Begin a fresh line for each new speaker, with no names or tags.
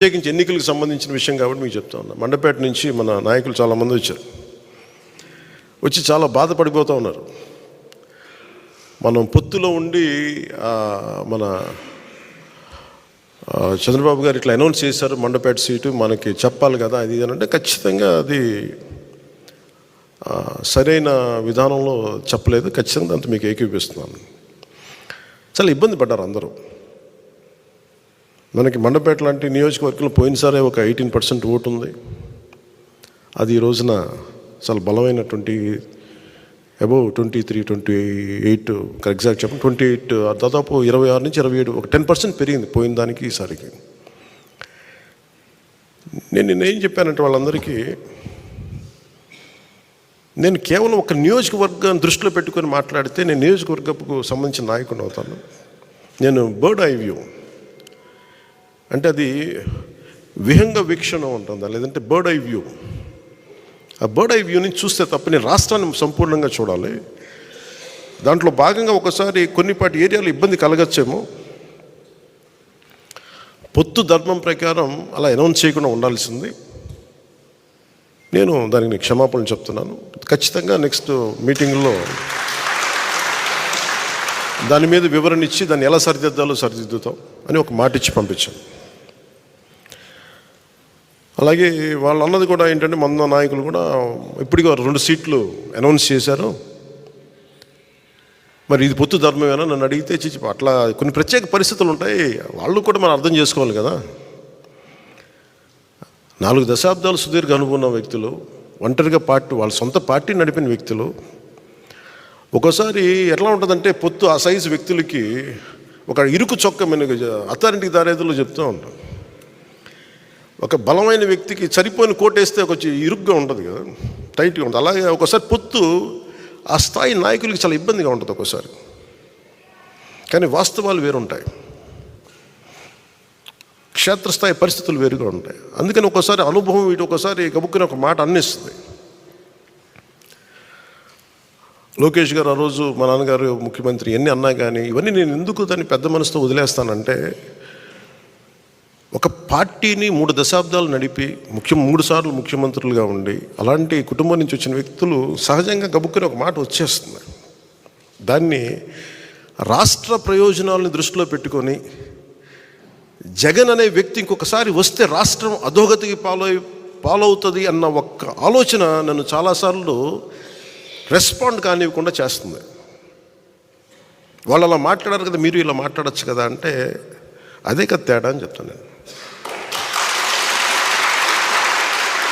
ప్రత్యేకించి ఎన్నికలకు సంబంధించిన విషయం కాబట్టి మీకు చెప్తా ఉన్నా. మండపేట నుంచి మన నాయకులు చాలామంది వచ్చి చాలా బాధపడిపోతూ ఉన్నారు. మనం పొత్తులో ఉండి మన చంద్రబాబు గారు ఇట్లా అనౌన్స్ చేశారు, మండపేట సీటు మనకి చెప్పాలి కదా అది అంటే ఖచ్చితంగా అది సరైన విధానంలో చెప్పలేదు. ఖచ్చితంగా అంత మీకు ఏకీపిస్తున్నాను. చాలా ఇబ్బంది పడ్డారు అందరూ. మనకి మండపేట లాంటి నియోజకవర్గంలో పోయినసారే ఒక 18% ఓటు ఉంది. అది ఈ రోజున చాలా బలమైనటువంటి అబౌవ్ 23-28 ఎగ్జాక్ట్ చెప్పండి 28 దాదాపు 26 నుంచి 27 ఒక 10% పెరిగింది పోయిన దానికి ఈసారికి. నేనేం చెప్పానంటే వాళ్ళందరికీ, నేను కేవలం ఒక నియోజకవర్గాన్ని దృష్టిలో పెట్టుకొని మాట్లాడితే నేను నియోజకవర్గపు సంబంధించిన నాయకుడిని అవుతాను. నేను బర్డ్ ఐ వ్యూ అంటే అది విహంగ వీక్షణ ఉంటుందా, లేదంటే బర్డ్ ఐ వ్యూ. ఆ బర్డ్ ఐ వ్యూ నుంచి చూస్తే తప్ప నేను రాష్ట్రాన్ని సంపూర్ణంగా చూడాలి. దాంట్లో భాగంగా ఒకసారి కొన్నిపాటి ఏరియాలో ఇబ్బంది కలగచ్చేమో. పొత్తు ధర్మం ప్రకారం అలా అనౌన్స్ చేయకుండా ఉండాల్సింది. నేను దానికి క్షమాపణలు చెప్తున్నాను. ఖచ్చితంగా నెక్స్ట్ మీటింగ్లో దాని మీద వివరణ ఇచ్చి దాన్ని ఎలా సరిదిద్దాలో సరిదిద్దుతాం అని ఒక మాట ఇచ్చి పంపించాను. అలాగే వాళ్ళు అన్నది కూడా ఏంటంటే మన నాయకులు కూడా ఇప్పటికీ 2 సీట్లు అనౌన్స్ చేశారు, మరి ఇది పొత్తు ధర్మమేనా నన్ను అడిగితే అట్లా కొన్ని ప్రత్యేక పరిస్థితులు ఉంటాయి, వాళ్ళు కూడా మనం అర్థం చేసుకోవాలి కదా. 4 దశాబ్దాలు సుదీర్ఘ అనుకున్న వ్యక్తులు, ఒంటరిగా వాళ్ళ సొంత పార్టీ నడిపిన వ్యక్తులు, ఒక్కోసారి ఎట్లా ఉంటుందంటే పొత్తు ఆ సైజు వ్యక్తులకి ఒక ఇరుకు చొక్క అథారిటీ దారేదులో చెప్తూ ఉంటాం. ఒక బలమైన వ్యక్తికి సరిపోయిన కోటేస్తే కొంచెం ఇరుగ్గా ఉంటుంది కదా, టైట్గా ఉంటుంది. అలాగే ఒకసారి పొత్తు ఆ స్థాయి నాయకులకి చాలా ఇబ్బందిగా ఉంటుంది ఒక్కోసారి. కానీ వాస్తవాలు వేరుంటాయి, క్షేత్రస్థాయి పరిస్థితులు వేరుగా ఉంటాయి. అందుకని ఒక్కోసారి అనుభవం ఇటు ఒకసారి గబుక్కుని ఒక మాట అన్నిస్తుంది. లోకేష్ గారు ఆ రోజు మా నాన్నగారు ముఖ్యమంత్రి ఎన్ని అన్నా కానీ ఇవన్నీ నేను ఎందుకు దాన్ని పెద్ద మనసుతో వదిలేస్తానంటే, ఒక పార్టీని 3 దశాబ్దాలు నడిపి 3 సార్లు ముఖ్యమంత్రులుగా ఉండి అలాంటి కుటుంబం నుంచి వచ్చిన వ్యక్తులు సహజంగా గబుక్కుని ఒక మాట వచ్చేస్తుంది. దాన్ని రాష్ట్ర ప్రయోజనాలను దృష్టిలో పెట్టుకొని జగన్ అనే వ్యక్తి ఇంకొకసారి వస్తే రాష్ట్రం అధోగతికి పాలవుతుంది అన్న ఒక్క ఆలోచన నన్ను చాలాసార్లు రెస్పాండ్ కానివ్వకుండా చేస్తుంది. వాళ్ళు అలా మాట్లాడారు కదా, మీరు ఇలా మాట్లాడచ్చు కదా అంటే అదే కదా తేడా అని చెప్తాను నేను.